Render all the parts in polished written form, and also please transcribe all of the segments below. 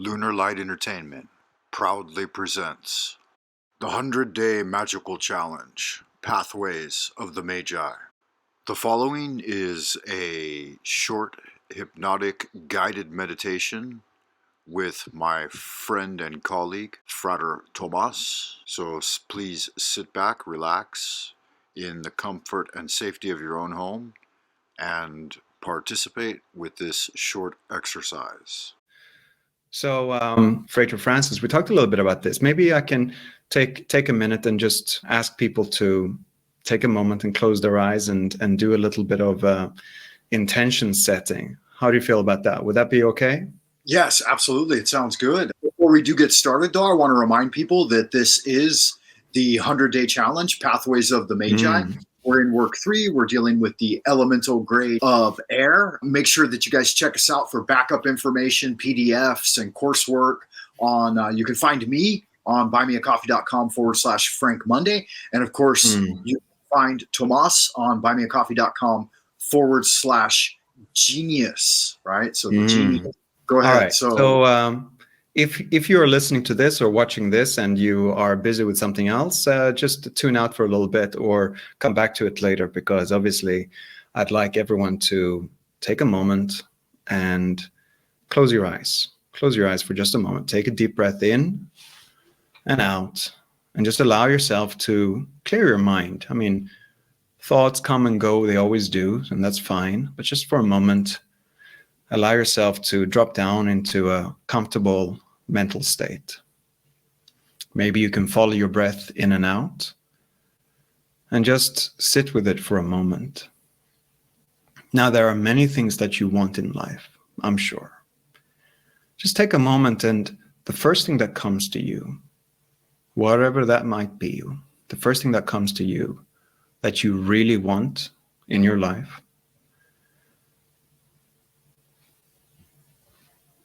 Lunar Light Entertainment proudly presents the 100-Day Magical Challenge, Pathways of the Magi. The following is a short hypnotic guided meditation with my friend and colleague, Frater Tomas. So please sit back, relax in the comfort and safety of your own home and participate with this short exercise. So, Frater Francis, we talked a little bit about this. Maybe I can take a minute and just ask people to take a moment and close their eyes and do a little bit of intention setting. How do you feel about that? Would that be okay? Yes, absolutely. It sounds good. Before we do get started, though, I want to remind people that this is the 100-Day Challenge, Pathways of the Magi. We're in work 3. We're dealing with the elemental grade of air. Make sure that you guys check us out for backup information, PDFs, and coursework on, you can find me on buymeacoffee.com/Frank Monday. And of course, you can find Tomas on buymeacoffee.com/genius, right? So the genius. Go ahead. All right. So if you are listening to this or watching this and you are busy with something else, just tune out for a little bit or come back to it later, because obviously I'd like everyone to take a moment and close your eyes. Close your eyes for just a moment. Take a deep breath in and out and just allow yourself to clear your mind. I mean, thoughts come and go. They always do, and that's fine. But just for a moment, allow yourself to drop down into a comfortable mental state. Maybe you can follow your breath in and out and just sit with it for a moment. Now, there are many things that you want in life, I'm sure. Just take a moment, and the first thing that comes to you, whatever that might be, the first thing that comes to you that you really want in your life,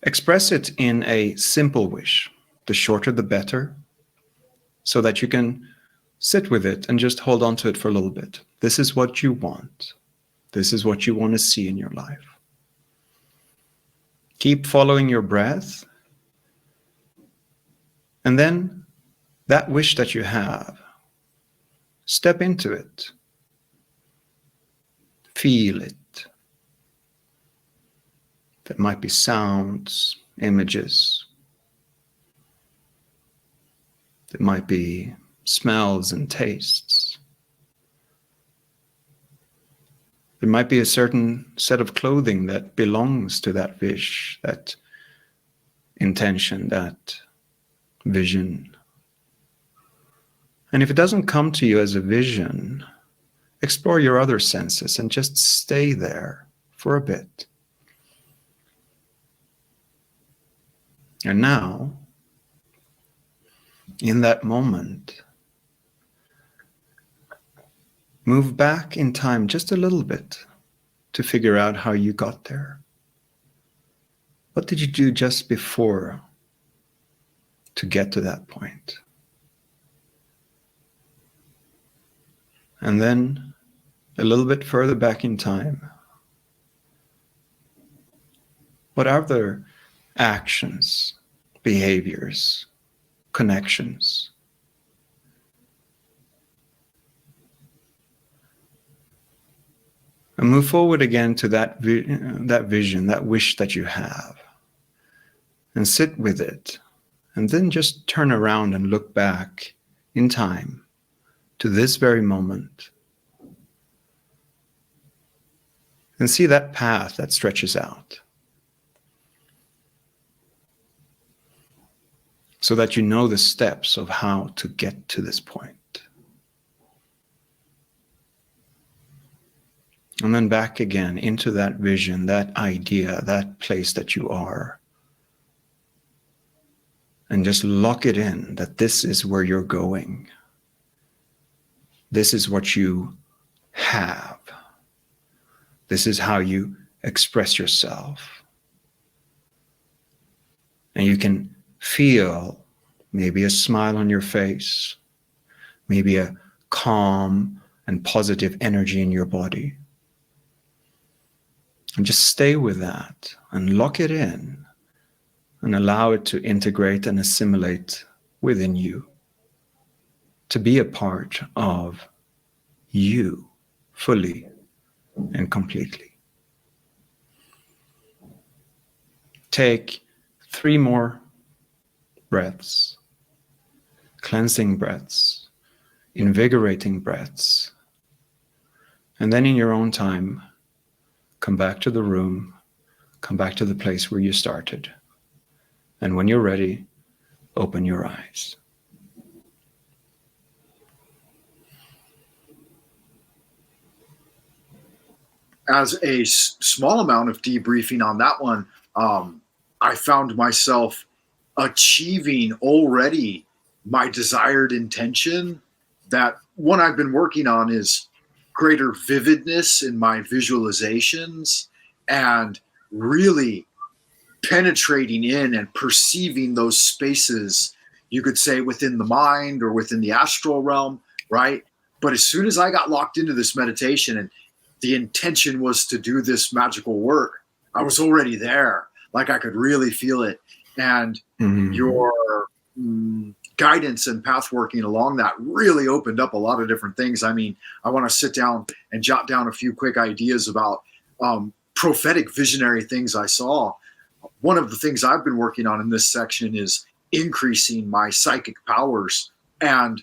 express it in a simple wish. The shorter, the better, so that you can sit with it and just hold on to it for a little bit. This is what you want. This is what you want to see in your life. Keep following your breath. And then that wish that you have, step into it. Feel it. There might be sounds, images. There might be smells and tastes. There might be a certain set of clothing that belongs to that wish, that intention, that vision. And if it doesn't come to you as a vision, explore your other senses and just stay there for a bit. And now, in that moment, move back in time just a little bit to figure out how you got there. What did you do just before to get to that point? And then a little bit further back in time, what other actions, behaviors, connections and move forward again to that vision, that wish that you have, and sit with it, and then just turn around and look back in time to this very moment and see that path that stretches out, so that you know the steps of how to get to this point. And then back again into that vision, that idea, that place that you are. And just lock it in that this is where you're going. This is what you have. This is how you express yourself. And you can feel maybe a smile on your face, maybe a calm and positive energy in your body. And just stay with that and lock it in and allow it to integrate and assimilate within you, to be a part of you fully and completely. Take 3 more breaths, cleansing breaths, invigorating breaths. And then in your own time, come back to the room, come back to the place where you started. And when you're ready, open your eyes. As a small amount of debriefing on that one, I found myself achieving already my desired intention. That one I've been working on is greater vividness in my visualizations and really penetrating in and perceiving those spaces, you could say within the mind or within the astral realm, right? But as soon as I got locked into this meditation and the intention was to do this magical work, I was already there. Like I could really feel it. And your guidance and path working along that really opened up a lot of different things. I mean, I want to sit down and jot down a few quick ideas about prophetic visionary things I saw. One of the things I've been working on in this section is increasing my psychic powers. And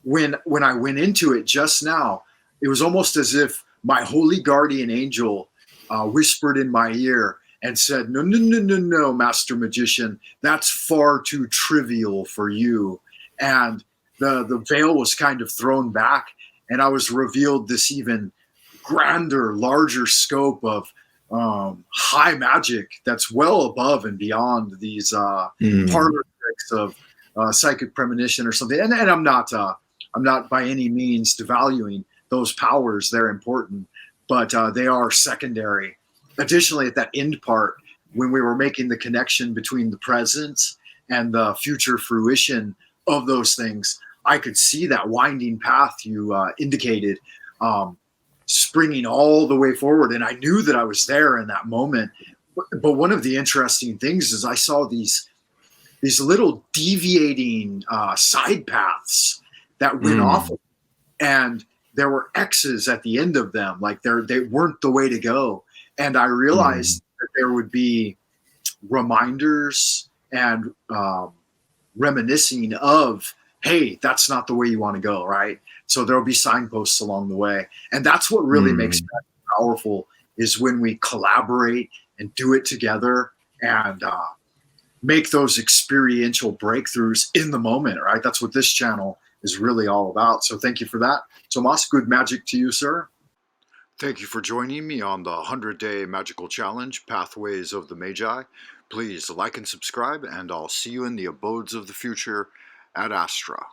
when I went into it just now, it was almost as if my holy guardian angel whispered in my ear and said, no, no, no, no, no, Master Magician, that's far too trivial for you. And the veil was kind of thrown back, and I was revealed this even grander, larger scope of high magic that's well above and beyond these parlor tricks of psychic premonition or something. And I'm not by any means devaluing those powers. They're important, but they are secondary. Additionally, at that end part, when we were making the connection between the present and the future fruition of those things, I could see that winding path you indicated springing all the way forward. And I knew that I was there in that moment. But one of the interesting things is I saw these little deviating side paths that went off, and there were X's at the end of them, like they weren't the way to go. And I realized that there would be reminders and reminiscing of, hey, that's not the way you want to go, right? So there'll be signposts along the way. And that's what really makes it powerful, is when we collaborate and do it together and make those experiential breakthroughs in the moment, right? That's what this channel is really all about. So thank you for that. Tomas, good magic to you, sir. Thank you for joining me on the 100-Day Magical Challenge, Pathways of the Magi. Please like and subscribe, and I'll see you in the abodes of the future at Astra.